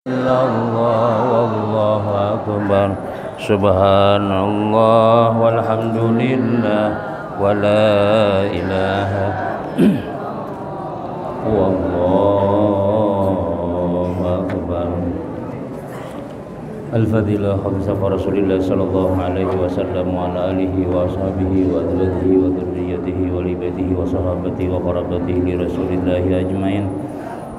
illallah wallahu akbar subhanallah walhamdulillah wala ilaha wallahu akbar. Al-Fadilah Khamsah Rasulillah sallallahu alaihi wasallam wa ala alihi wa ashabihi wa azwajihi wa dzurriyyatihi wa li baitihi wa sahabatihi wa qarabatihi li Rasulillah ajmain.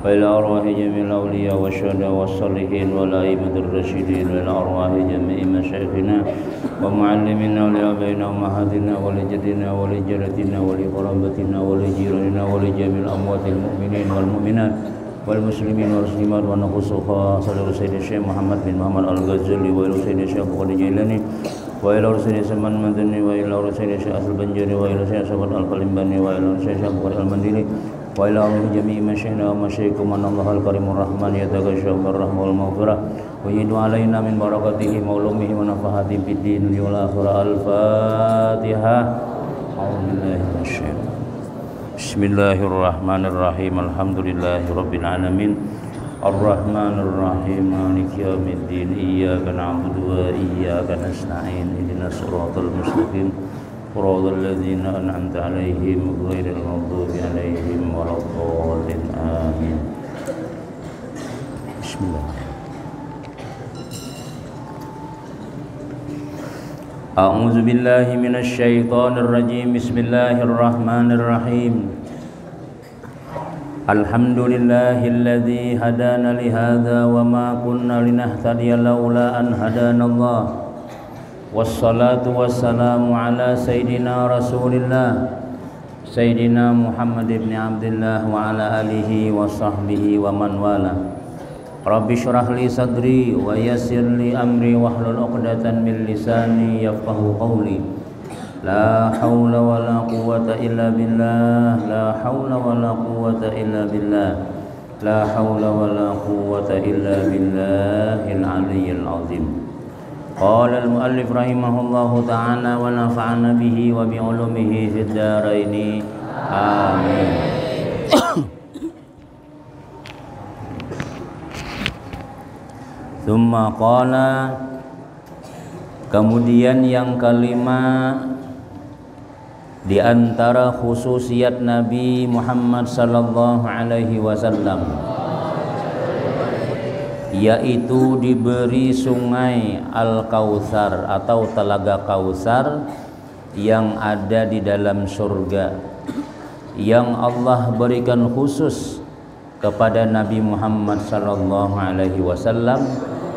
وإلى أرواح جميع الأولياء والشهداء والصالحين والأئمة الراشدين وإلى أرواح جميع مشايخنا ومعلمينا ولآبائنا وأمهاتنا ولجدنا ولجدتنا ولقرابتنا ولجيراننا ولجميع الأموات المؤمنين والمؤمنات والمسلمين والمسلمات ونخص خاصة سيدنا الشيخ محمد بن محمد الغزالي وإلى سيدنا الشيخ أبو خالد الجيلاني وإلى سيدنا سلمان المدني وإلى سيدنا الشيخ أحمد البنجاري وإلى سيدنا الشيخ القلمباني وإلى سيدنا أبو خالد المنديلي وإلى جميع مشايخنا ومشايخكم أن الله الكريم الرحمن يتغشى بالرحمة والمغفرة ويجد علينا من بركاته وعلومه ونفحاته في الدين والآخرة. الفاتحة. أعوذ بالله من الشيطان. بسم الله الرحمن الرحيم. الحمد لله رب العالمين الرحمن الرحيم مالك يوم الدين إياك نعبد وإياك نستعين اهدنا الصراط المستقيم صراط الذين أنعمت عليهم غير المغضوب عليهم ولا الضالين آمين. بسم الله. أعوذ بالله من الشيطان الرجيم. بسم الله الرحمن الرحيم. الحمد لله الذي هدانا لهذا وما كنا لنهتدي لولا أن هدانا الله والصلاة والسلام على سيدنا رسول الله سيدنا محمد بن عبد الله وعلى آله وصحبه ومن والاه. رب اشرح لي صدري ويسر لي أمري واحلل عقدة من لساني يفقهوا قولي. لا حول ولا قوة إلا بالله لا حول ولا قوة إلا بالله لا حول ولا قوة إلا بالله العلي العظيم. قال المؤلف رحمه الله تعالى ونفعنا به وبعلومه في الدارين آمين. ثم قال, kemudian yang kelima di antara khususiat Nabi Muhammad sallallahu alaihi wasallam yaitu diberi sungai Al-Kautsar atau Telaga Kautsar yang ada di dalam surga yang Allah berikan khusus kepada Nabi Muhammad sallallahu alaihi wasallam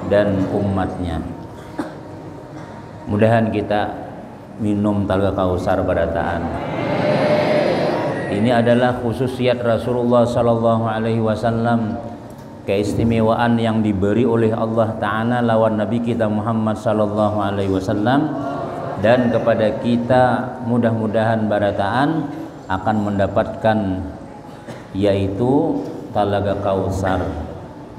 dan umatnya. Mudahan kita minum Telaga Kautsar barataan. Ini adalah khususiat Rasulullah sallallahu alaihi wasallam, keistimewaan yang diberi oleh Allah Ta'ala lawan Nabi kita Muhammad sallallahu alaihi wasallam, dan kepada kita mudah-mudahan barataan akan mendapatkan yaitu Telaga Kautsar,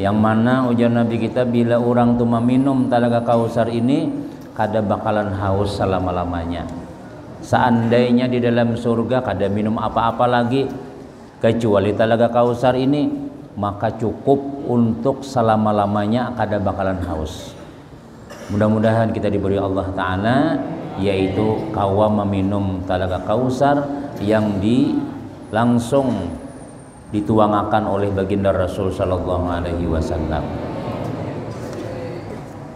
yang mana ujar Nabi kita bila orang tu meminum Telaga Kautsar ini kada bakalan haus selama-lamanya. Seandainya di dalam surga kada minum apa-apa lagi kecuali Telaga Kautsar ini, maka cukup untuk selama-lamanya kada bakalan haus. Mudah-mudahan kita diberi Allah Ta'ala yaitu kawa meminum Telaga Kautsar yang langsung dituangkan oleh baginda Rasul sallallahu alaihi wasallam.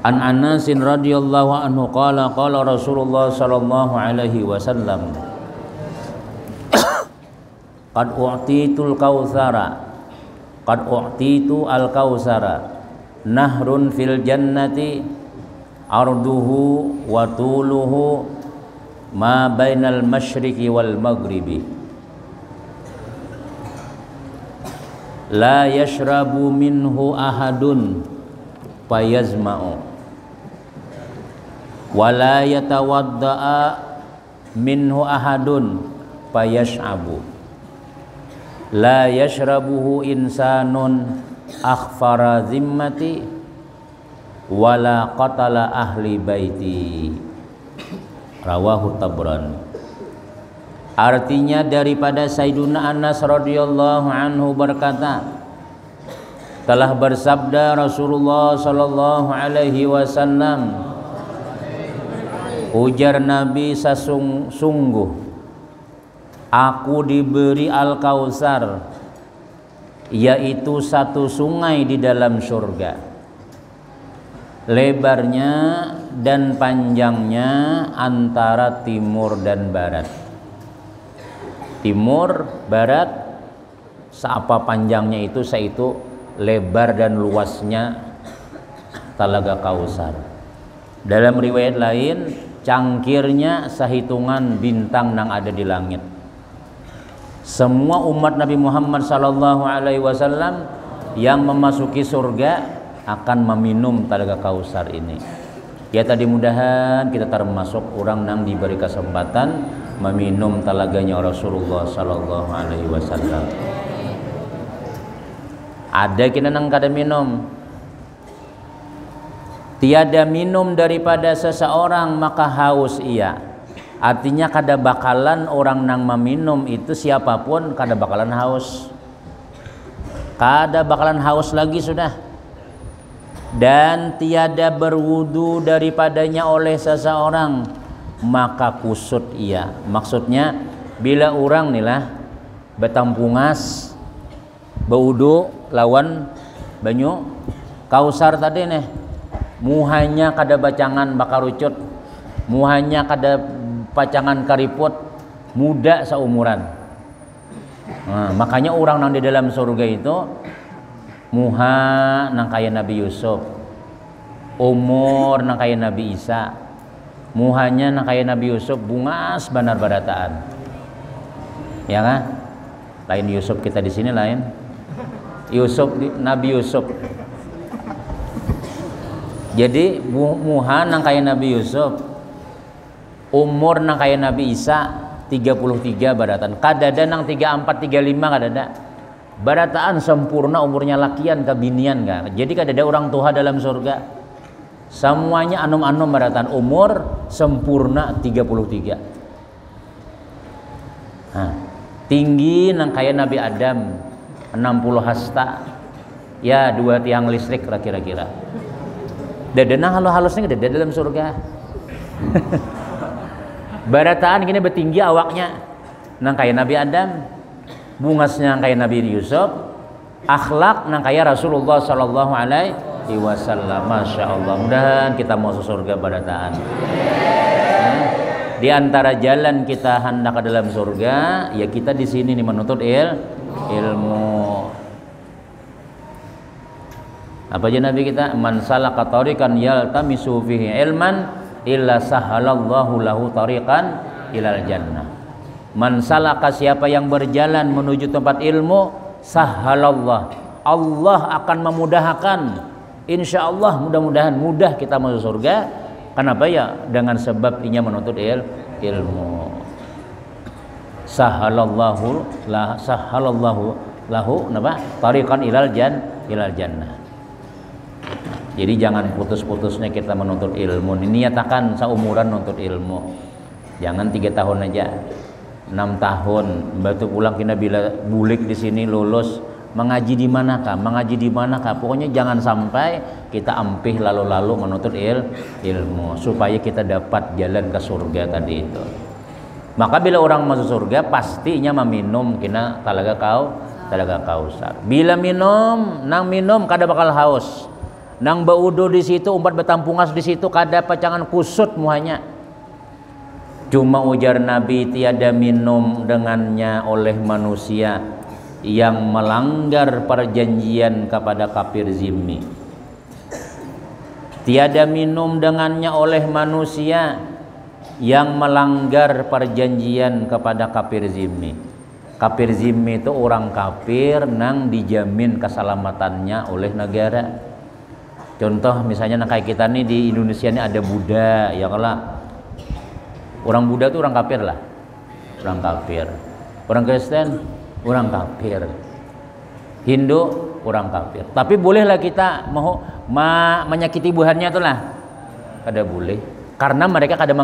An Anas radhiyallahu anhu qala qala Rasulullah sallallahu alaihi wasallam qad u'titul kautsara qad u'titu al-kautsara nahrun fil jannati arduhu wa tuluhu ma bainal masyriqi wal maghribi la yashrabu minhu ahadun fayazma'u wa la yatawadda'a minhu ahadun fayash'abu la yashrabuhu insanun akhfara zimmati wala qatala ahli baiti. Rawahu Tabrani. Artinya daripada Sayyiduna Anas radhiyallahu anhu berkata, Telah bersabda Rasulullah sallallahu alaihi wasallam, ujar Nabi, sungguh aku diberi Al-Kautsar, yaitu satu sungai di dalam surga. Lebarnya dan panjangnya antara timur dan barat. Timur, barat, seapa panjangnya itu, seitu lebar dan luasnya Talaga Kautsar. Dalam riwayat lain, cangkirnya sehitungan bintang yang ada di langit. Semua umat Nabi Muhammad sallallahu alaihi wasallam yang memasuki surga akan meminum Talaga Kautsar ini. Ya tadi mudahan kita termasuk orang yang diberi kesempatan meminum talaganya Rasulullah sallallahu alaihi wasallam. Ada kita nang kada minum. Tiada minum daripada seseorang maka haus ia. Artinya kada bakalan orang nang meminum itu siapapun kada bakalan haus. Kada bakalan haus lagi sudah. Dan tiada berwudu daripadanya oleh seseorang maka kusut ia. Maksudnya bila orang nilah betampungas berwudu lawan banyu Kautsar tadi nih, muhanya kada bacangan bakarucut, muhanya kada pacangan kariput, muda seumuran. Nah, makanya orang yang di dalam surga itu muha nang kaya Nabi Yusuf, umur nang kaya Nabi Isa, muhanya nang kaya Nabi Yusuf, bungas banar barataan. Ya kan? Lain Yusuf kita di sini lain. Yusuf Nabi Yusuf. Jadi muha nang kaya Nabi Yusuf, umur nang kaya Nabi Isa 33 baratan. Kadada nang 34 35 kadada. Barataan sempurna umurnya lakian kebinian kan. Jadi kadada orang tua dalam surga. Semuanya anum-anum barataan umur sempurna 33. Nah, tinggi nang kaya Nabi Adam 60 hasta. Ya 2 tiang listrik kira-kira. Dadenang halus-halusnya ada dalam surga. Barataan gini bertinggi awaknya nang kaya Nabi Adam, bungasnya nang kaya Nabi Yusuf, akhlak nang kaya Rasulullah sallallahu alaihi wasallam. Masya Allah, mudah kita mau ke surga barataan. Di antara jalan kita hendak ke dalam surga, ya kita di sini nih menuntut ilmu. Apa aja Nabi kita? Man salaka tariqan yaltamisu fihi ilman illa sahalallahu lahu tariqan ilal jannah. Man salaka, siapa yang berjalan menuju tempat ilmu, sahalallah, Allah akan memudahkan. Insyaallah mudah-mudahan mudah kita masuk surga. Kenapa ya? Dengan sebab inya menuntut ilmu. Sahalallahu lahu napa? Tariqan ilal jannah. Jadi jangan putus-putusnya kita menuntut ilmu. Niatakan seumuran menuntut ilmu. Jangan 3 tahun aja, 6 tahun. Batu pulang kita bila bulik di sini lulus. Mengaji di manakah? Mengaji di manakah? Pokoknya jangan sampai kita ampih lalu-lalu menuntut ilmu supaya kita dapat jalan ke surga tadi itu. Maka bila orang masuk surga pastinya meminum kena Talaga Kautsar. Bila minum, kada bakal haus. Nang baudo di situ, umat betampungas di situ, kada pacangan kusut muanya. Cuma ujar Nabi, tiada minum dengannya oleh manusia yang melanggar perjanjian kepada kafir zimmi. Tiada minum dengannya oleh manusia yang melanggar perjanjian kepada kafir zimmi. Kafir zimmi itu orang kafir nang dijamin keselamatannya oleh negara. Contoh misalnya kayak kita nih di Indonesia ini ada Buddha, ya kalah. Orang Buddha itu orang kafir lah, orang kafir. Orang Kristen, orang kafir. Hindu, orang kafir. Tapi bolehlah kita mau menyakiti buhannya itu lah, kada boleh. Karena mereka kada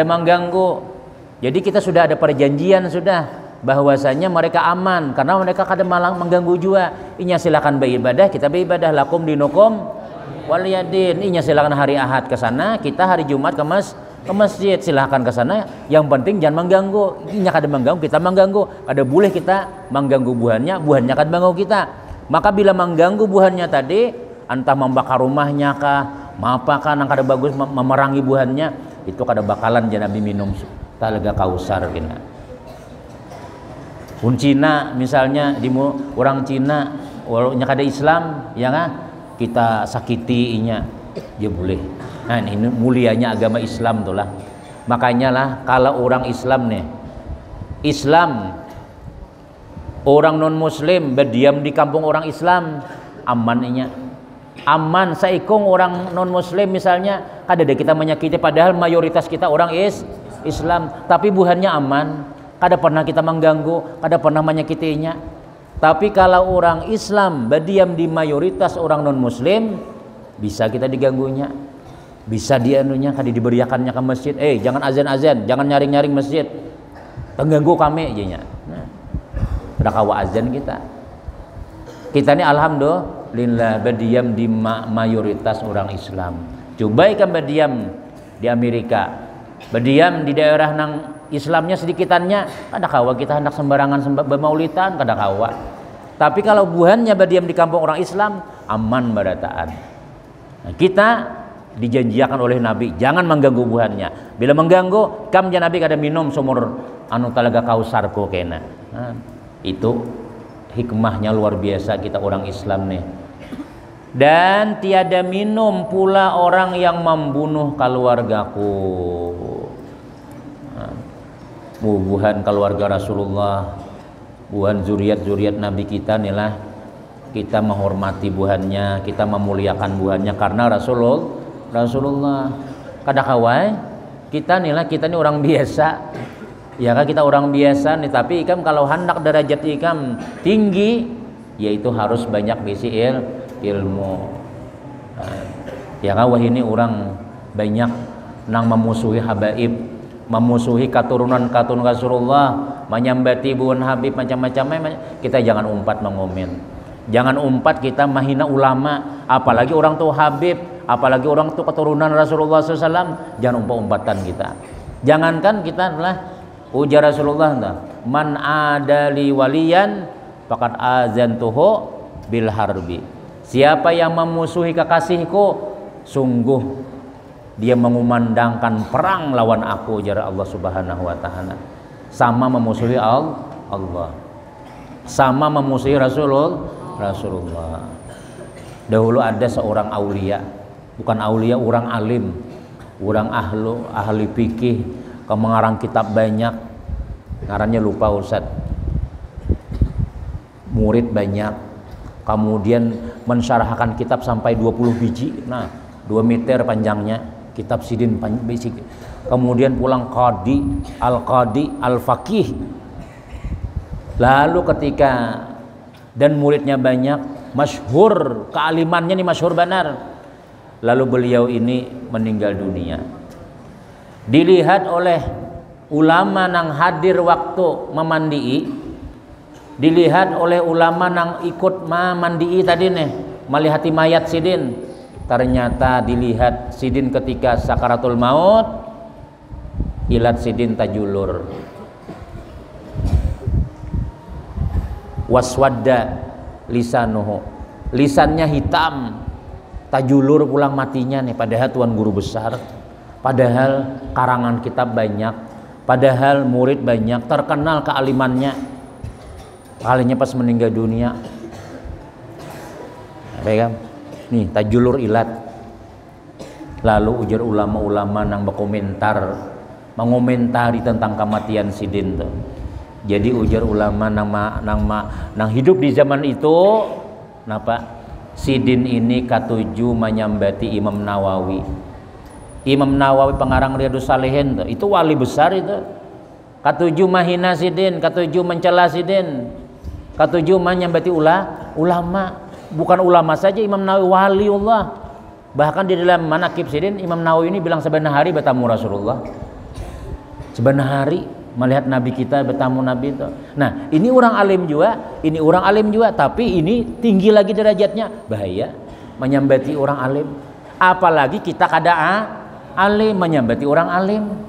mengganggu. Jadi kita sudah ada perjanjian sudah. bahwasanya mereka aman karena mereka kadang malang mengganggu juga. Inya silakan beribadah, kita beribadah, lakum dinukum waliyadin. Inya silakan hari Ahad ke sana, kita hari Jumat ke masjid, silahkan ke sana. Yang penting jangan mengganggu. Inya kadang mengganggu, kita mengganggu. Kada boleh kita mengganggu buahnya akan mengganggu kita. Maka bila mengganggu buahnya tadi, entah membakar rumahnya kah, apa nang kada bagus memerangi buahnya, itu kada bakalan Nabi minum talaga kausar kena. Pun Cina misalnya orang Cina walaupun kada Islam ya kan, kita sakiti inya dia boleh. Nah ini mulianya agama Islam tuh lah. Makanya lah kalau orang Islam nih, Islam orang non muslim berdiam di kampung orang Islam aman inya. Aman saikung orang non muslim misalnya kada ada kita menyakiti, padahal mayoritas kita orang Islam, tapi buhannya aman, kada pernah kita mengganggu, kada pernah menyakitinya. Tapi kalau orang Islam berdiam di mayoritas orang non muslim, bisa kita diganggunya, bisa dianunya, kada diberiakannya ke masjid, jangan azan, jangan nyaring masjid, pengganggu kami aja. Nah, udah kawa azan kita ini alhamdulillah berdiam di mayoritas orang Islam. Coba ikan berdiam di Amerika, berdiam di daerah nang Islamnya sedikitannya, kada kawa kita hendak sembarangan bermaulitan, kada kawa. Tapi kalau buhannya berdiam di kampung orang Islam, aman barataan. Nah, kita dijanjikan oleh Nabi jangan mengganggu buhannya. Bila mengganggu, kam Nabi kada minum sumur anu talaga kausarku kena. Nah, itu hikmahnya luar biasa kita orang Islam nih. Dan tiada minum pula orang yang membunuh keluargaku. Buhan keluarga Rasulullah, buhan zuriat Nabi kita inilah, kita menghormati buhannya, kita memuliakan buhannya karena Rasulullah. Kada kawai kita inilah, kita ini orang biasa. Ya kan, kita orang biasa nih, tapi ikam kalau hendak derajat ikam tinggi, yaitu harus banyak bisi ilmu. Ya kan, wah ini orang banyak nang memusuhi habaib, memusuhi keturunan Rasulullah, menyambati buan Habib macam-macam. Kita jangan umpat mengomen, jangan umpat kita menghina ulama, apalagi orang tua Habib, apalagi orang tua keturunan Rasulullah SAW. Jangan umpat-umpatan kita. Jangankan kita adalah ujar Rasulullah, man adali waliyan faqad azantuhu bil harbi. Siapa yang memusuhi kekasihku, sungguh dia mengumandangkan perang lawan aku, ujar Allah Subhanahu wa taala. Sama memusuhi Allah, sama memusuhi Rasulullah. Dahulu ada seorang aulia, bukan aulia, orang alim, orang ahli fikih, mengarang kitab banyak, ngarannya lupa Ustaz, murid banyak, kemudian mensyarahkan kitab sampai 20 biji, nah 2 meter panjangnya kitab sidin basic. Kemudian pulang qadi al-faqih. Lalu ketika dan muridnya banyak, masyhur kealimannya nih, masyhur benar. Lalu beliau ini meninggal dunia. Dilihat oleh ulama nang hadir waktu memandii, dilihat oleh ulama nang ikut mandii tadi nih, melihati mayat sidin. Ternyata dilihat sidin ketika sakaratul maut, ilat sidin tajulur, waswadda lisanuhu, lisannya hitam, tajulur pulang matinya nih. Padahal tuan guru besar, padahal karangan kitab banyak, padahal murid banyak, terkenal kealimannya. Kalinya pas meninggal dunia, baik, nih tajulur ilat. Lalu ujar ulama-ulama nang mengomentari tentang kematian sidin tuh. Jadi ujar ulama nang hidup di zaman itu, napa sidin ini katuju menyambati Imam Nawawi. Imam Nawawi pengarang Riyadhus Shalihin tuh, itu wali besar itu. Katuju mahina sidin, katuju mencela sidin, katuju menyambati ulama. Bukan ulama saja, Imam Nawawi waliullah. Bahkan di dalam manaqib sidin, Imam Nawawi ini bilang sebenarnya hari bertamu Rasulullah. Sebenarnya hari melihat Nabi kita bertamu Nabi itu. Nah, ini orang alim juga, tapi ini tinggi lagi derajatnya, bahaya menyambati orang alim. Apalagi kita kada alim menyambati orang alim.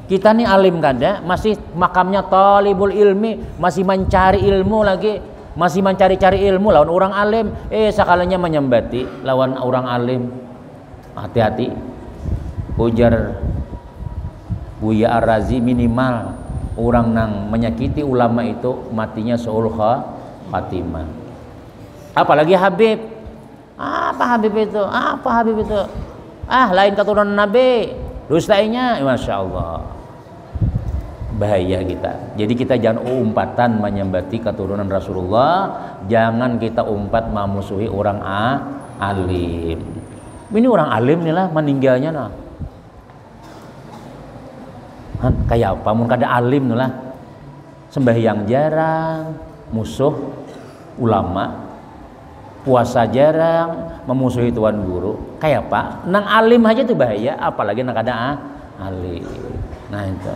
Kita nih alim kada, masih makamnya talibul ilmi, masih mencari ilmu lagi, masih mencari-cari ilmu lawan orang alim. Sakalanya menyambati lawan orang alim. Hati-hati. Ujar Buya Ar-Razi, minimal orang nang menyakiti ulama itu matinya seul khatimah. Apalagi Habib. Apa Habib itu? Lain keturunan Nabi. Dustainya, Masya Allah. Bahaya kita. Jadi kita jangan umpatan menyambati keturunan Rasulullah. Jangan kita umpat memusuhi orang alim. Ini orang alim nih lah meninggalnya nah. Kayak apa? Mun kada alim nih lah. Sembahyang jarang, musuh ulama. Puasa jarang, memusuhi tuan guru. Kayak apa? Nang alim aja tuh bahaya, apalagi nang kada alim. Nah itu.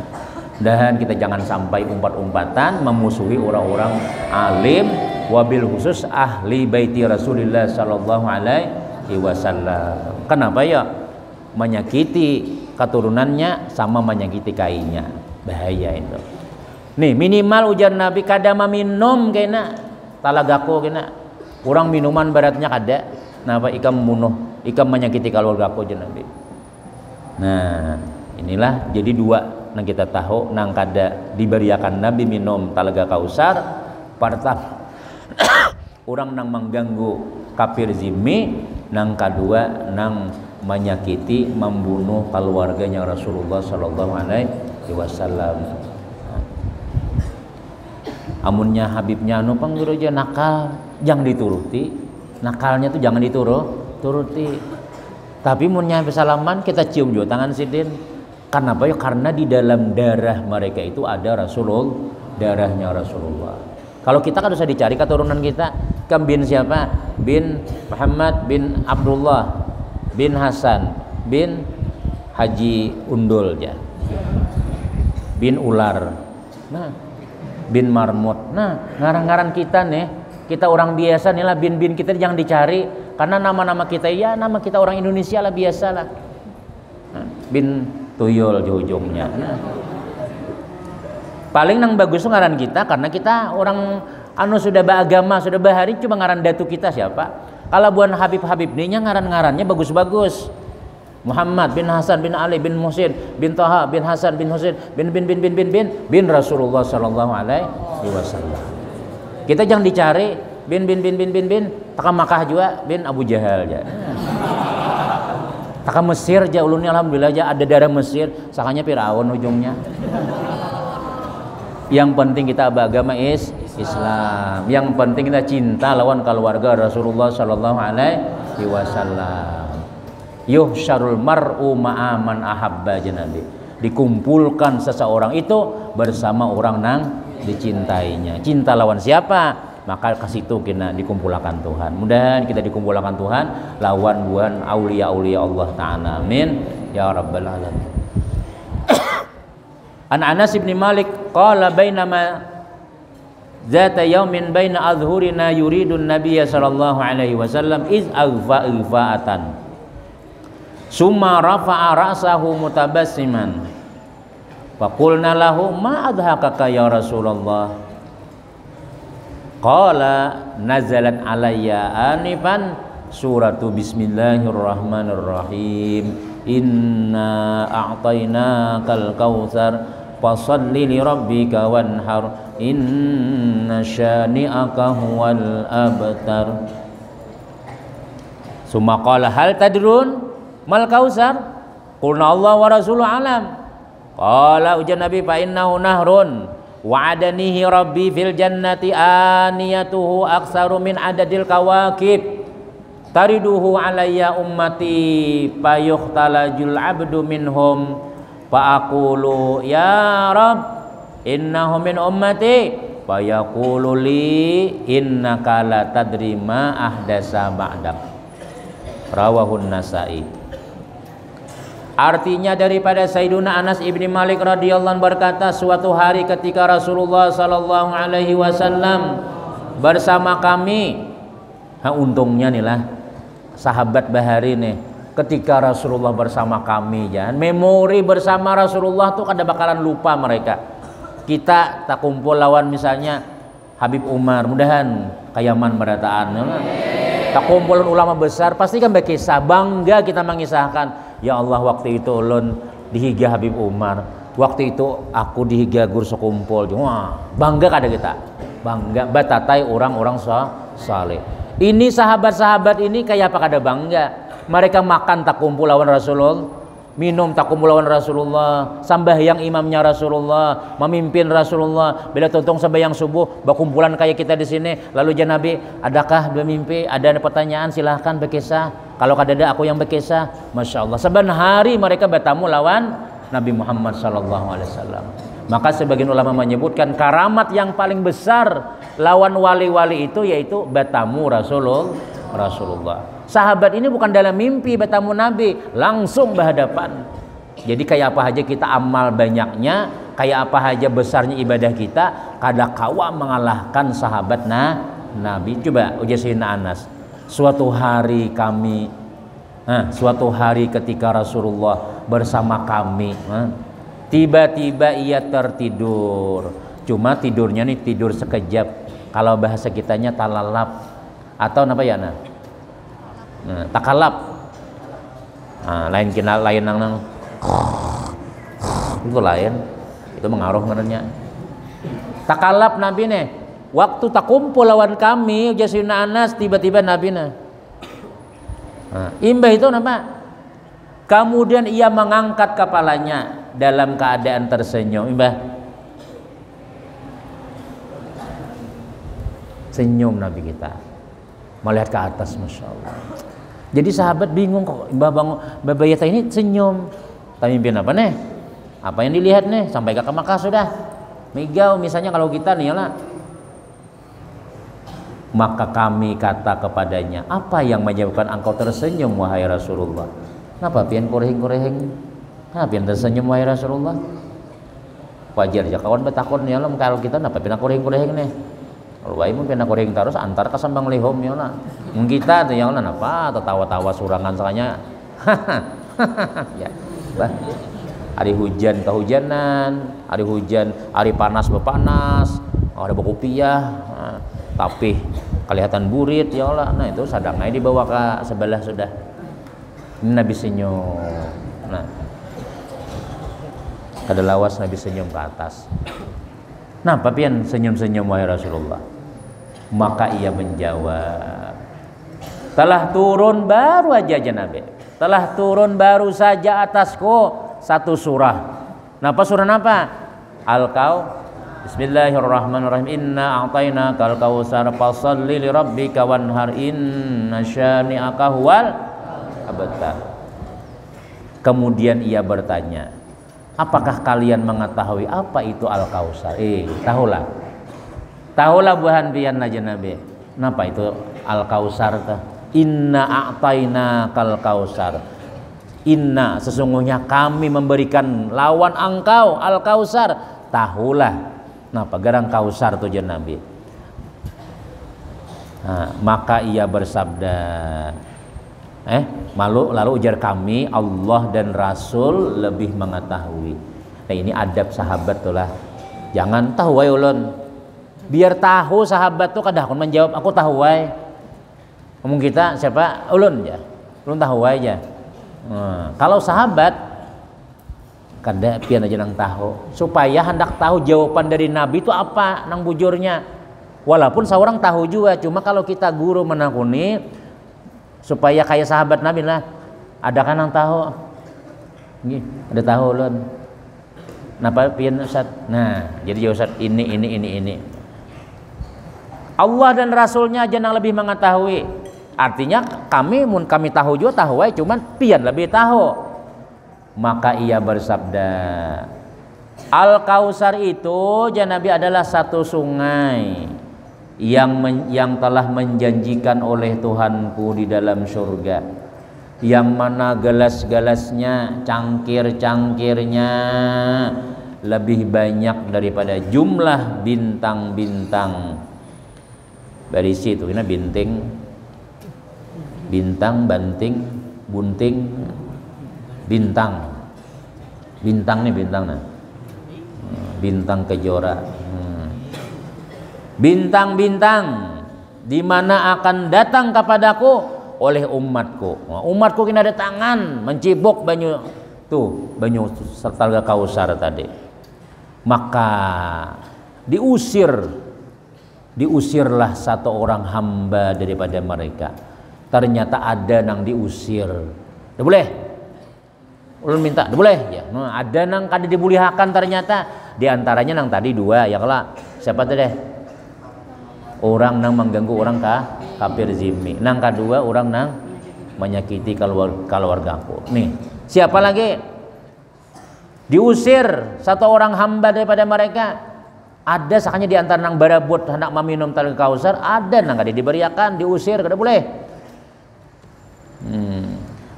Dan kita jangan sampai umpat-umpatan memusuhi orang-orang alim, wabil khusus ahli baiti Rasulullah sallallahu alaihi wasallam. Kenapa ya? Menyakiti keturunannya sama menyakiti kainnya. Bahaya itu. Nih, minimal ujar Nabi kada minum kena talagaku kena. Kurang minuman beratnya kada. Napa ikam membunuh, ikam menyakiti keluargaku ujar Nabi. Nah, inilah jadi dua nang kita tahu nang kada diberiakan Nabi minum talaga kausar. Pertama orang nang mengganggu kafir zimmi, nang kedua nang menyakiti membunuh keluarganya Rasulullah sallallahu alaihi wasallam. Amunnya Habibnya anu pangguru aja nakal, jangan dituruti. Nakalnya tuh jangan dituruti. Tapi munnya salaman kita cium juga tangan sidin. Karena apa ya? Karena di dalam darah mereka itu ada darahnya Rasulullah. Kalau kita kan usah dicari keturunan kita. Kam bin siapa? Bin Muhammad bin Abdullah bin Hasan bin Haji Undul ya. Bin Ular. Nah, bin Marmut. Nah, ngaran-ngaran kita nih, kita orang biasa nih lah, bin kita jangan dicari karena nama-nama kita ya nama kita orang Indonesia lah biasa lah. Nah, bin Tuyul di ujungnya. Nah. Paling nang bagus ngaran kita karena kita orang anu sudah beragama, sudah bahari cuma ngaran datu kita siapa? Kalau buan Habib nih ngaran-ngarannya bagus-bagus. Muhammad bin Hasan bin Ali bin Muhsin bin Taha bin Hasan bin Husain bin Rasulullah sallallahu alaihi wasallam. Kita jangan dicari bin taka Makkah juga bin Abu Jahal aja. Taka Mesir aja ulunnya alhamdulillah aja ada darah Mesir, sakanya Firaun ujungnya. Yang penting kita beragama Islam. Yang penting kita cinta lawan keluarga Rasulullah sallallahu alaihi wasallam. Yuhsyarul mar'u ma'aman ahabba Nabi. Dikumpulkan seseorang itu bersama orang nang dicintainya. Cinta lawan siapa? Maka ke situ kita dikumpulkan Tuhan. Mudah-mudahan kita dikumpulkan Tuhan lawan buan aulia-aulia Allah Ta'ala. Amin ya rabbal alamin. An Anas bin Malik qala bainama zata yaumin baina adhurina yuridun nabiyya sallallahu alaihi wasallam iz aghfa'atan summa rafa'a ra'sahu mutabassiman faqulna lahu ma adhakaka ya Rasulullah qala nazalat alayya anifan suratu bismillahirrahmanirrahim inna a'tainakal kautsar fasalli li rabbika wanhar inna syani'aka huwal abtar. Summa qala hal tadrun mal kausar? Qulna Allah wa rasuluhu alam. Qala ujan Nabi fa innahu nahrun wa'adanihi rabbi fil jannati aniyatuhu aksaru min adadil kawakib tariduhu alayya ummati fayukhtalajul abdu minhum fa'aqulu ya Rabb innahu min ummati fayaqulu li innaka la tadri ma ahdasa ba'dak rawahun Nasa'i. Artinya daripada Sayyiduna Anas ibni Malik radhiyallahu anhu berkata, suatu hari ketika Rasulullah sallallahu alaihi wasallam bersama kami, untungnya nih lah sahabat Bahari nih, ketika Rasulullah bersama kami, jangan memori bersama Rasulullah tuh kada bakalan lupa mereka. Kita tak kumpul lawan misalnya Habib Umar, mudahan kayaman berataan, tak kumpulan ulama besar, pasti kan berkisah, bangga kita mengisahkan. Ya Allah, waktu itu ulun dihiga Habib Umar, waktu itu aku dihiga guru sekumpul. Wah, bangga kada kita, bangga batatai orang-orang saleh. Ini sahabat-sahabat ini kayak apa kada bangga? Mereka makan tak kumpul lawan Rasulullah, minum tak kumpul lawan Rasulullah, sambahyang imamnya Rasulullah, memimpin Rasulullah. Bila tontong sambahyang subuh, berkumpulan kayak kita di sini. Lalu jangan Nabi, adakah dua mimpi? Ada pertanyaan, silahkan berkisah. Kalau kadada aku yang berkisah, masya Allah. Sebenarnya hari mereka bertamu lawan Nabi Muhammad SAW. Maka sebagian ulama menyebutkan karamat yang paling besar lawan wali-wali itu yaitu bertamu Rasulullah. Sahabat ini bukan dalam mimpi bertamu Nabi, langsung berhadapan. Jadi kayak apa aja kita amal banyaknya, kayak apa aja besarnya ibadah kita, kada kawa mengalahkan sahabat Nabi. Coba ujar Sayyidina Anas. Suatu hari ketika Rasulullah bersama kami, tiba-tiba ia tertidur. Cuma tidurnya nih tidur sekejap. Kalau bahasa kitanya talalap atau apa ya takalap. Lain kena lain nang itu lain. Itu mengaruh ngaranya. Takalap Nabi nih. Waktu tak kumpul lawan kami, Sayyidina Anas, tiba-tiba Nabi imbah itu nama. Kemudian ia mengangkat kepalanya dalam keadaan tersenyum. Imbah senyum Nabi kita melihat ke atas, masya Allah. Jadi sahabat bingung kok Mbah Bayata ini senyum. Tapi mimpin apa nih? Apa yang dilihat nih? Sampai ke Makkah sudah. Migau misalnya kalau kita nih lah. Maka kami kata kepadanya, apa yang menyebabkan engkau tersenyum wahai Rasulullah? Kenapa pian korehing-korehing? Kenapa pian tersenyum wahai Rasulullah? Wajar ya kawan betakon ya lah kalau kita kenapa pian korehing-korehing nih? Kalau bayi pun pian korehing terus antar kesambang lihom ya lah. Kita tuh ya lah napa tertawa-tawa surangan sakanya. Ya. Bah. Hari hujan kehujanan, hari hujan, hari panas bepanas, ada berkopiah. Tapi kelihatan burit ya Allah. Nah itu sadangnya dibawa ke sebelah sudah. Ini Nabi senyum. Nah kada lawas Nabi senyum ke atas. Nah papian senyum-senyum wahai Rasulullah. Maka ia menjawab, telah turun baru aja Nabi. Telah turun baru saja atasku satu surah. Napa surah napa? Al-Kausar. Bismillahirrahmanirrahim. Inna a'tainakal kautsar fashalli lirabbika wanhar inna syani'aka huwal abtar. Kemudian ia bertanya, apakah kalian mengetahui apa itu Al-Kausar? Tahulah. Tahulah buhan pian aja Nabi. Napa itu Al-Kausar tah? Inna a'tainakal kautsar. Inna sesungguhnya kami memberikan lawan engkau Al-Kausar. Tahulah. Nah, pagarang Kausar tujuan Nabi. Maka ia bersabda, lalu ujar kami Allah dan Rasul lebih mengetahui. Nah ini adab sahabat tuh lah. Jangan tahu wae ulun. Biar tahu sahabat tuh kadang aku menjawab aku tahu wae. Ngomong kita siapa? Ulun ya. Ulun tahu wae aja. Kalau sahabat kada pian aja nang tahu supaya hendak tahu jawaban dari Nabi itu apa nang bujurnya walaupun seorang tahu juga cuma kalau kita guru menakuni supaya kayak sahabat Nabi lah ada kan nang tahu ada tahu lon napa pian Ustaz. Nah jadi ya Ustaz ini Allah dan Rasulnya aja nang lebih mengetahui artinya kami tahu juga tahu cuman pian lebih tahu. Maka ia bersabda, Al-Kausar itu Nabi adalah satu sungai yang telah menjanjikan oleh Tuhanku di dalam surga. yang mana gelas-gelasnya, cangkir-cangkirnya lebih banyak daripada jumlah bintang-bintang. Berisi itu ini bintang, banting, bunting, bintang. Bintang nih bintang nah. Bintang kejora. Bintang-bintang di mana akan datang kepadaku oleh umatku. Umatku kini ada tangan mencibuk banyu Telaga Kausar tadi. Maka diusirlah satu orang hamba daripada mereka. Ternyata ada nang diusir. Dah boleh? Ulun minta, dah boleh? Ya. Ada nang kada dibulihakan ternyata. Di antaranya nang tadi dua, ya kalau siapa tuh deh? Orang nang mengganggu orang kafir zimmi. Nang kedua orang nang menyakiti keluargaku. Nih, siapa lagi? Diusir satu orang hamba daripada mereka. Ada sakanya di antara nang barabut hendak meminum Telaga Kausar, ada nang kada diberiakan, diusir, kada boleh.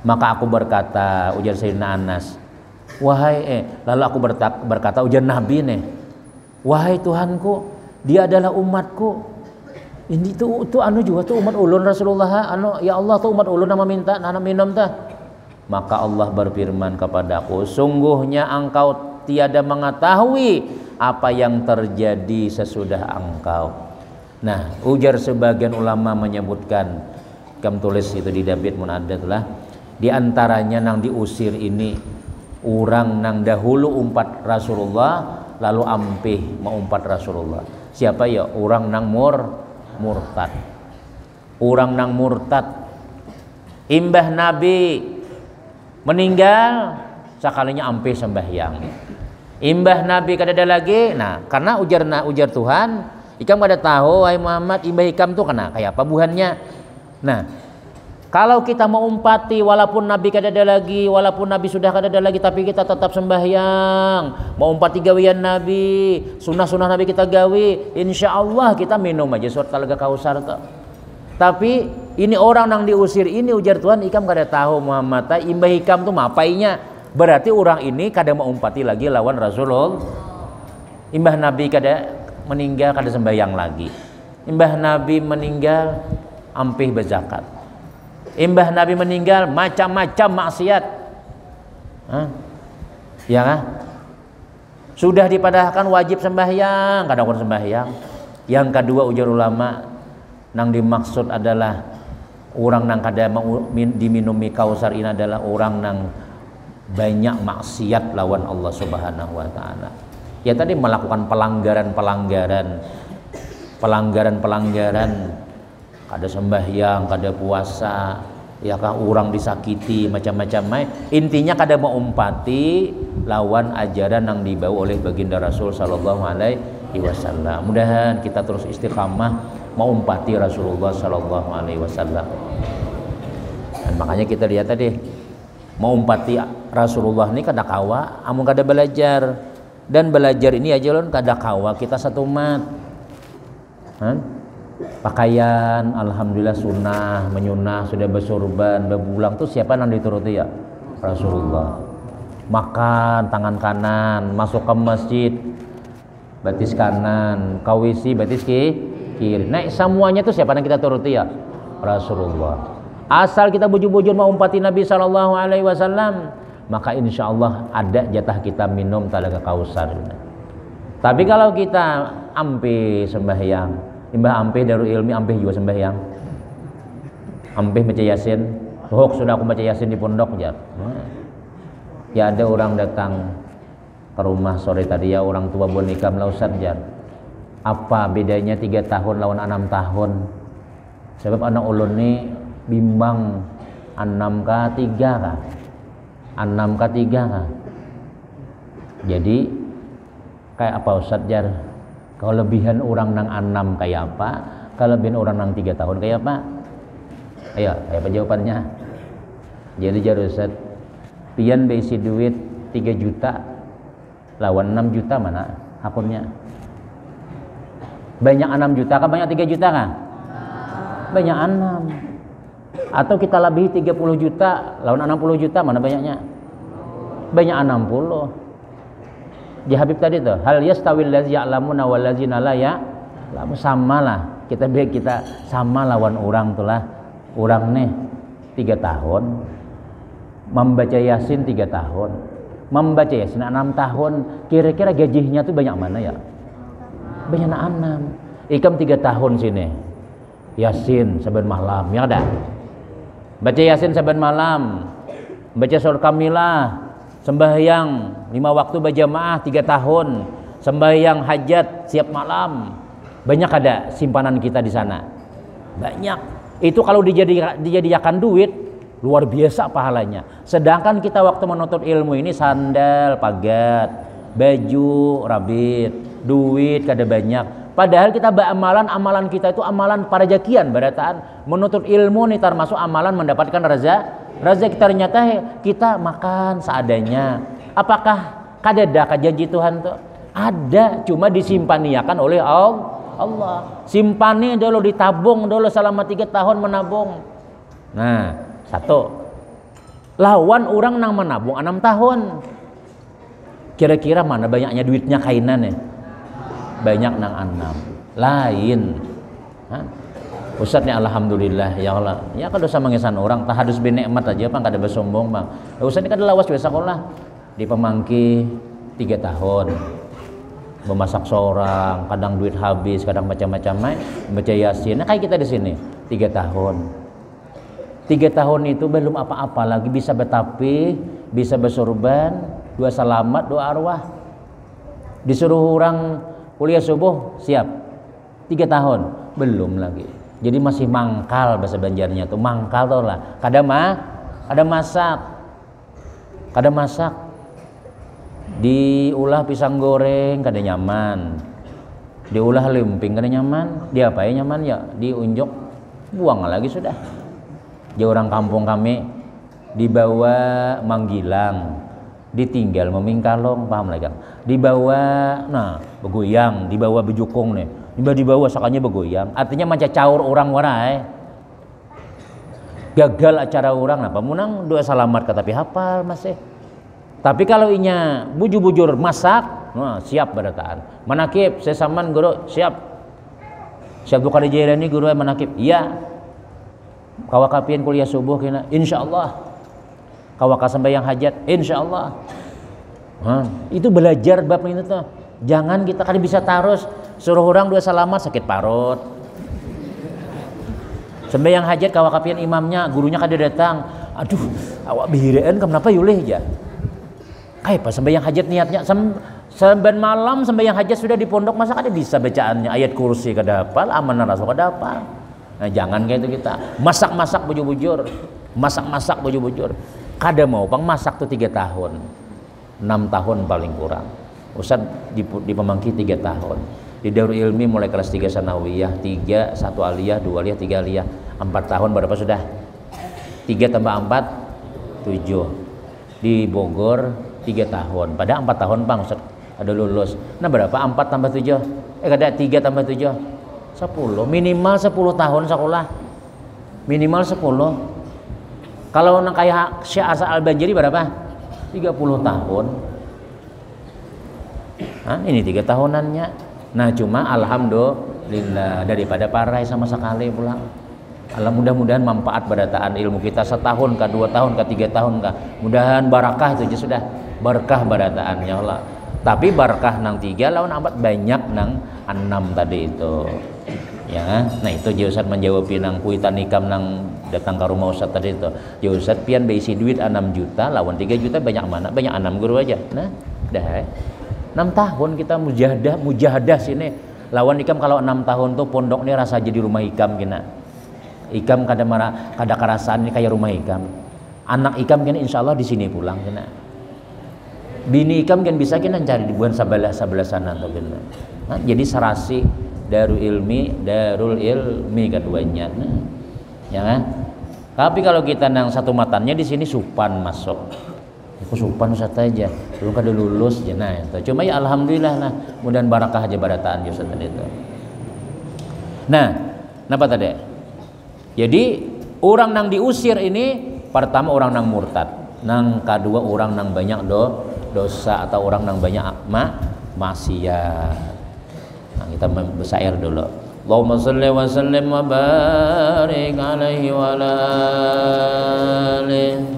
Maka aku berkata, ujar Sayyidina Anas, lalu aku berkata, ujar Nabi nih, wahai Tuhanku, dia adalah umatku. Ini tuh anu juga tuh umat ulun Rasulullah, ya Allah tuh umat ulun nama minta nana minum tah. Maka Allah berfirman kepadaku, sungguhnya engkau tiada mengetahui apa yang terjadi sesudah engkau. Nah, ujar sebagian ulama menyebutkan, kam tulis itu di David Munadat lah, di antaranya nang diusir ini orang nang dahulu umpat Rasulullah lalu ampih mengumpat Rasulullah. Siapa ya? Orang nang murtad. Orang nang murtad. Imbah Nabi meninggal sekalinya ampih sembahyang. Imbah Nabi kada ada lagi. Nah, karena ujar Tuhan, ikam kada tahu wahai Muhammad imbah ikam tuh kena kayak apa buhannya. Nah, kalau kita mau umpati walaupun Nabi kada ada lagi, walaupun Nabi sudah kada ada lagi, tapi kita tetap sembahyang, mau umpati gawian Nabi, sunnah-sunnah Nabi kita gawi, insya Allah kita minum aja surat Telaga Kausar tuh. Tapi ini orang yang diusir ini ujar Tuhan, ikam kada tahu Muhammad, imbah ikam tuh mapainya, berarti orang ini kada mau umpati lagi lawan Rasulullah. Imbah Nabi kada meninggal kada sembahyang lagi, imbah Nabi meninggal ampih berzakat. Imbah Nabi meninggal macam-macam maksiat. Ya kan? Sudah dipadahkan wajib sembahyang, kadang orang sembahyang. Yang kedua ujar ulama, nang dimaksud adalah orang nang kada diminumi Kausar ini adalah orang nang banyak maksiat lawan Allah Subhanahu wa taala. Ya tadi melakukan pelanggaran, kada sembahyang, kada puasa, ya kah orang disakiti macam-macam. Intinya kada mau umpati lawan ajaran yang dibawa oleh baginda Rasul sallallahu alaihi wasallam. Mudahan kita terus istiqamah mau umpati Rasulullah sallallahu alaihi wasallam. Dan makanya kita lihat tadi mau umpati Rasulullah ini kada kawa, amun kada belajar. Dan belajar ini aja lon kada kawa kita satu umat. Pakaian alhamdulillah sunnah, menyunah, sudah bersorban, berbulang tuh siapa yang dituruti ya? Rasulullah. Makan tangan kanan, masuk ke masjid batis kanan, kawisi batis kiri. Nah, semuanya tuh siapa yang kita turuti ya? Rasulullah. Asal kita bujur-bujur mau umpati Nabi sallallahu alaihi wasallam, maka insya Allah ada jatah kita minum Telaga Kausar. Tapi kalau kita ampe sembahyang, imbah ampih darul ilmi, ampih juga sembahyang, ampih baca yasin, sudah aku baca yasin di pondok jar. Ya ada orang datang ke rumah sore tadi, ya orang tua buat nikah Ustaz jar, apa bedanya 3 tahun lawan 6 tahun? Sebab anak ulun ni bimbang 6 kah 3 kah 6 kah 3 kah. Jadi kayak apa Ustaz jar? Kelebihan orang nang 6 kayak apa? Kelebihan orang nang 3 tahun kayak apa? Ayo, apa jawabannya? Jadi jar Ustaz, pian beisi duit 3 juta lawan 6 juta mana akunnya? Banyak 6 juta kah banyak 3 juta kah? Banyak 6. Atau kita lebih 30 juta lawan 60 juta, mana banyaknya? Banyak 60. Ji Habib tadi tuh, hal yastawil ladzi ya'lamuna wal ladzina la ya'lamu, samalah. Kita sama lawan orang tuh lah. Orang nih 3 tahun membaca Yasin, 3 tahun membaca Yasin 6 tahun, kira-kira gajinya tuh banyak mana ya? Banyak 6. Ikam 3 tahun sini Yasin saben malam, ya ada? Baca Yasin saben malam, baca surah Kamilah, sembahyang 5 waktu berjamaah 3 tahun, sembahyang hajat siap malam. Banyak ada simpanan kita di sana. Banyak. Itu kalau dijadikan duit, luar biasa pahalanya. Sedangkan kita waktu menuntut ilmu ini sandal, pagat, baju, rabit, duit kada banyak. Padahal kita amalan kita itu amalan parajakian, barataan menuntut ilmu nih termasuk amalan mendapatkan rezeki. Ternyata kita makan seadanya. Apakah kadada janji Tuhan tuh? Ada, cuma disimpaniakan oleh Allah. Simpani dulu, ditabung dulu selama 3 tahun menabung. Nah, 1. Lawan orang nang menabung 6 tahun. Kira-kira mana banyaknya duitnya kainan ya? Banyak nang 6. Lain. Ustadz nih alhamdulillah ya Allah. Ya kan dosa mengesan orang, tak harus bernikmat aja Bang, kada bersombong Bang. Ustadz ini kan lawas biasa sekolah di Pemangki 3 tahun. Memasak seorang, kadang duit habis, kadang macam-macam, baca Yasin. Nah, kayak kita di sini 3 tahun. 3 tahun itu belum apa-apa lagi, bisa bertapih, bisa bersorban, 2 salamat, 2 arwah. Disuruh orang kuliah subuh, siap. 3 tahun, belum lagi. Jadi masih mangkal bahasa Banjarnya tuh, mangkal tau lah. Kada masak. Diulah pisang goreng kada nyaman. Diulah lemping kada nyaman. Diapain nyaman ya? Diunjuk, buang lagi sudah. Dia orang kampung kami dibawa manggilang, ditinggal memingkalong, paham lagi kan? Dibawa begoyang, dibawa bejukung nih. Dibawa sakanya begoyang. Artinya macam caur orang warai. Gagal acara orang, apa munang 2 salamat kata hafal masih. Tapi kalau inya bujur-bujur masak, siap barataan. Manakib, saya saman guru, siap. Siap buka di Jailani guru manakib. Iya. Kawakapian kuliah subuh kena, insyaallah. Kawaka sembahyang hajat, insyaallah. Itu belajar bab ini tuh. Jangan kita kan bisa tarus suruh orang 2 salamat sakit parut. Sembahyang hajat kawakapian imamnya, gurunya kada datang. Aduh, awak bihireen kenapa yuleh aja. Kayak pas sembahyang hajat niatnya samban malam sembahyang hajat sudah di pondok, masa kada bisa bacaannya ayat kursi kada hafal, amanah rasul kada hafal. Nah, jangan kayak itu kita. Masak-masak bujur-bujur. Masak-masak bujur-bujur. Kada mau Bang masak tuh 3 tahun. 6 tahun paling kurang. Ustaz di Pemangki 3 tahun. Di Darul Ilmi mulai kelas 3 sanawiyah, 3 1 aliyah, 2 aliyah, 3 aliyah. 4 tahun berapa sudah? 3 tambah 4 7. Di Bogor 3 tahun. Pada 4 tahun Bang Ustaz ada lulus. Nah berapa? 4 tambah 7. Kada 3 tambah 7. 10. Minimal 10 tahun sekolah. Minimal 10. Kalau nak kayak Syekh Asa Al-Banjari berapa? 30 tahun. Ini 3 tahunannya. Nah cuma alhamdulillah daripada parai sama sekali pulang. Mudah-mudahan manfaat barataan ilmu kita setahun kah 2 tahun kah 3 tahun kah. Mudahan barakah itu aja sudah. Berkah barataan ya Allah. Tapi barakah nang 3 lawan amat banyak nang 6 tadi itu. Ya, nah itu je Ustaz menjawab nang kuitan ikam nang datang ke rumah Ustaz tadi itu. Ya Ustaz pian beisi duit 6 juta lawan 3 juta banyak mana? Banyak 6 guru aja. Nah, dah 6 tahun kita mujahadah sini. Lawan ikam kalau 6 tahun tuh pondok nih rasa jadi rumah ikam kena. Ikam kada kerasaan ini kayak rumah ikam. Anak ikam kena insyaallah di sini pulang kena. Bini ikam kan bisa kena cari di buan sebelah sana tuh kena. Nah, jadi serasi Darul Ilmi keduanya. Nah, ya kan? Tapi kalau kita nang satu matanya di sini supan masuk. Aku supan Ustaz aja. Belum kada lulus ya nah itu. Cuma ya alhamdulillah nah, mudahan barakah aja barataan Ustaz tadi itu. Nah, napa tadi? Jadi Orang nang diusir ini pertama orang nang murtad, nang kedua orang nang banyak dosa atau orang nang banyak maksiat. Nah, kita bersair dulu. Allahumma shalli wa sallim wa barik alaihi wa ala alihi.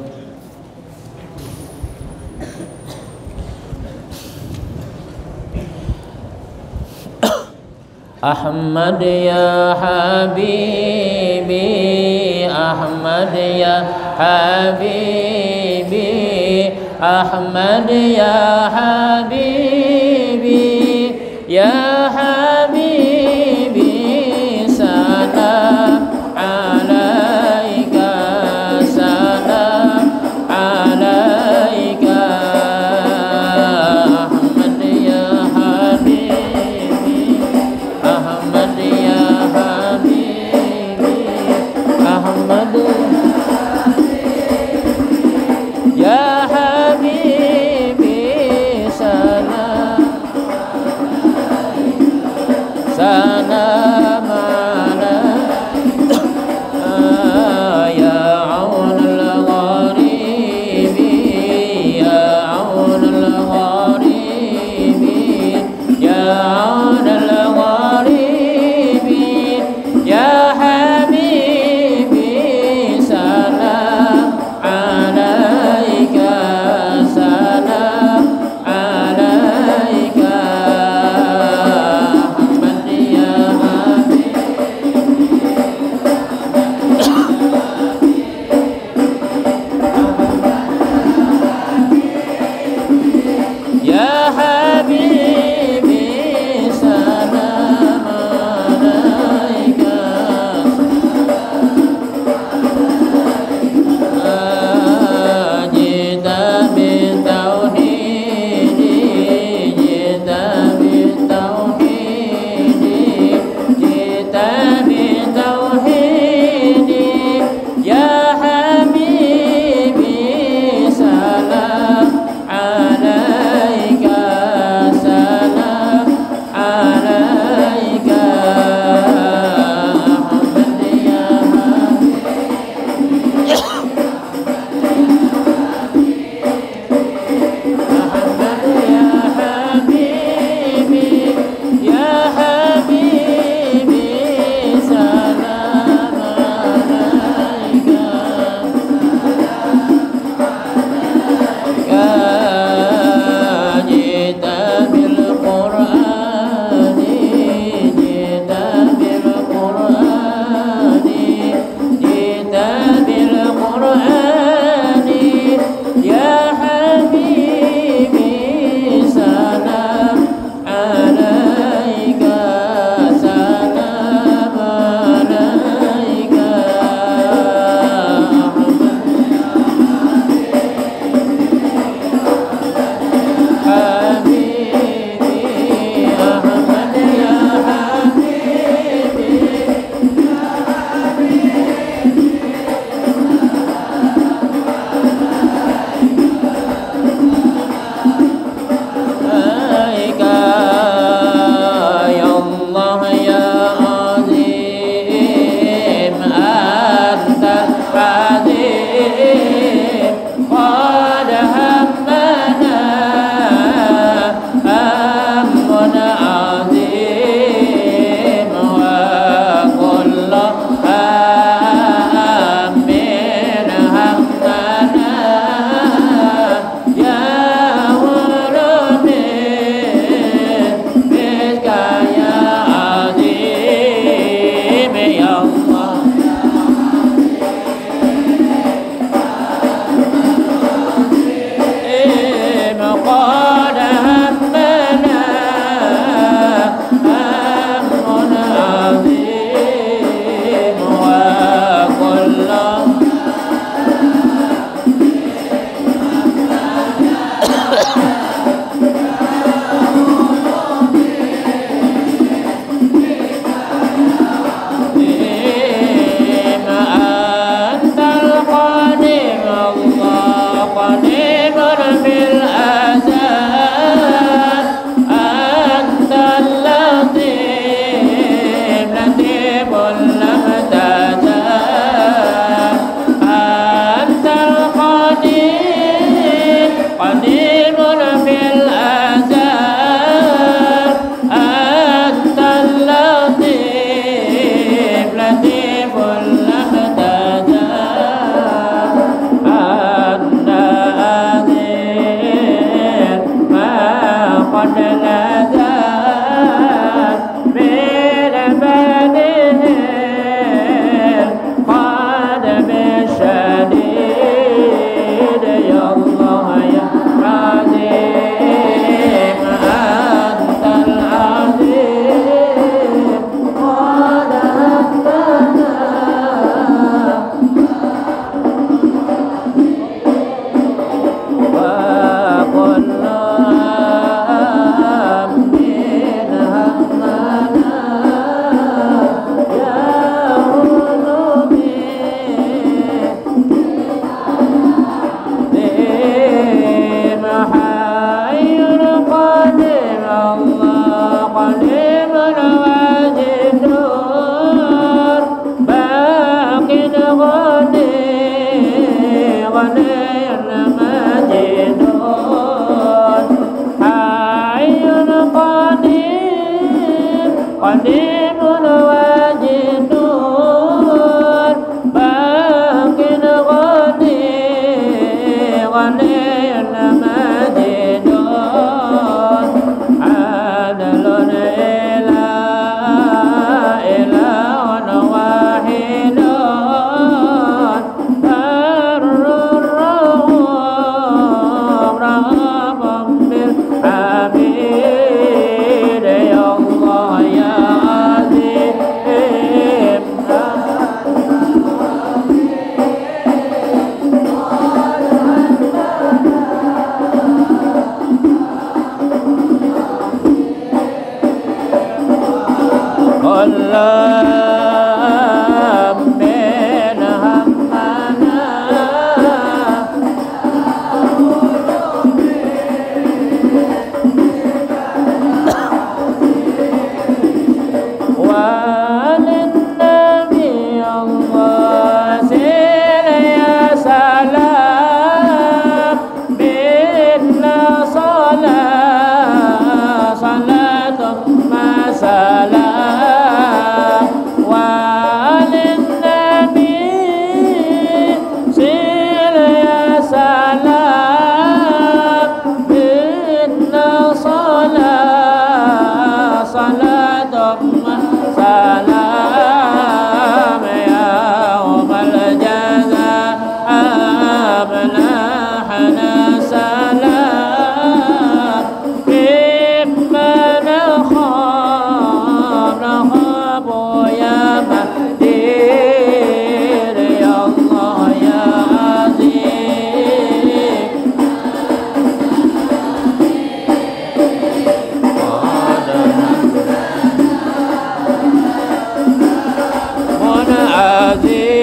Ahmad ya habibi, Ahmad ya habibi, Ahmad ya habibi, ya habibi, salam alaika, salam alaika. Ahmad ya habibi, Ahmad ya habibi, Ahmad ya habibi, salam قدير في الأزل أنت اللطيف لطيف المهتدى أنت أذير ما قد نزل من بنيه القدم الشديد يا الله يا عظيم أنت العظيم قد أهتدى وكل هم همنا يا قلوبي ديم حي قديم الله قديم الواجد باقي غني غني المجيد حي قديم قديم الواجد باقي غني غني المجيد عادل إله واحد بر الرحوم رحم بالعبيد يا الله يا عظيم Allah min hammana wa lin-nabi Allah sil ya salam billah salat salatun ma salam wa lin-nabi sil ya salam billah salat salatun ma salam يوم الجزاء منحنا سلام مما نخاف نخاف يا مدير يا الله يا عظيم من عظيم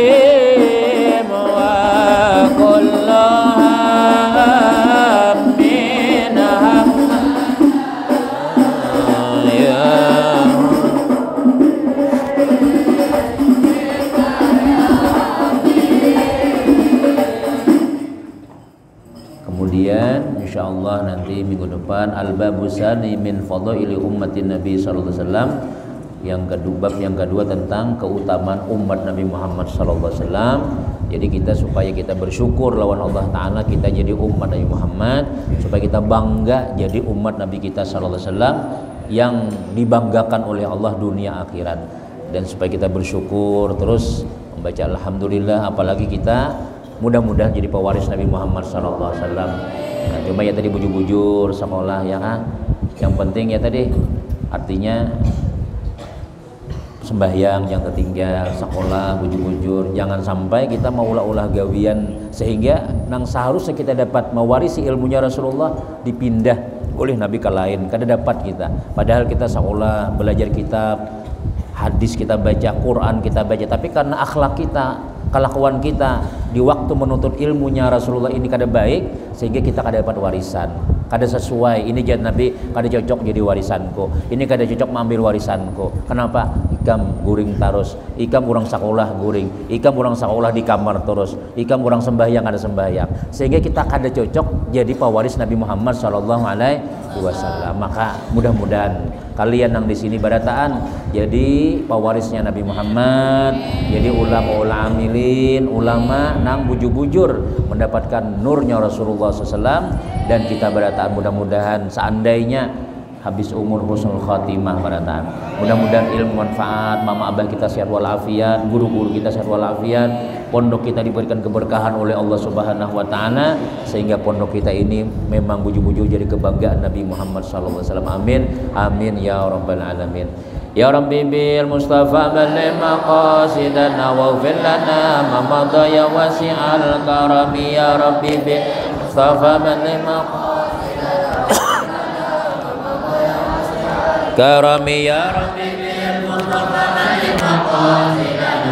وكل هم من هم يا Kemudian insyaallah nanti minggu depan al-babusani min fadaili ummatin Nabi sallallahu alaihi wasallam bab yang kedua tentang keutamaan umat Nabi Muhammad sallallahu alaihi wasallam. Jadi kita supaya kita bersyukur lawan Allah taala kita jadi umat Nabi Muhammad, supaya kita bangga jadi umat Nabi kita sallallahu alaihi wasallam yang dibanggakan oleh Allah dunia akhirat, dan supaya kita bersyukur terus membaca alhamdulillah, apalagi kita mudah-mudahan jadi pewaris Nabi Muhammad sallallahu alaihi wasallam. Nah, cuma ya tadi bujur-bujur sekolah ya kan. Yang penting ya tadi artinya sembahyang yang ketinggal, sekolah bujur-bujur, jangan sampai kita mau ulah-ulah gawian sehingga nang seharusnya kita dapat mewarisi ilmunya Rasulullah dipindah oleh Nabi ke lain, kada dapat kita. Padahal kita sekolah, belajar kitab, hadis kita baca, Quran kita baca, tapi karena akhlak kita, kelakuan kita di waktu menuntut ilmunya Rasulullah ini kada baik, sehingga kita kada dapat warisan, kada sesuai. Ini jadi Nabi kada cocok jadi warisanku, ini kada cocok mengambil warisanku. Kenapa? ikam guring terus, ikam urang sekolah guring, ikam urang sekolah di kamar terus, ikam urang sembahyang ada sembahyang, sehingga kita kada cocok jadi pewaris Nabi Muhammad Shallallahu Alaihi Wasallam. Maka mudah-mudahan kalian yang di sini barataan jadi pewarisnya Nabi Muhammad, jadi ulama amilin, ulama nang bujur-bujur mendapatkan nurnya Rasulullah SAW, dan kita barataan mudah-mudahan seandainya habis umur husnul khatimah barataan, mudah-mudahan ilmu manfaat, mama abah kita sehat walafiat, guru-guru kita sehat walafiat, pondok kita diberikan keberkahan oleh Allah Subhanahu wa taala, sehingga pondok kita ini memang bujur-bujur jadi kebanggaan Nabi Muhammad sallallahu alaihi wasallam. Amin amin ya rabbal alamin. Ya Rabbi bil Mustafa balligh maqasidana waghfir lana ma madha ya wasi'al karami. Ya Rabbi bil Mustafa balligh karami. Ya Rabbi bil Mustafa balligh maqasidana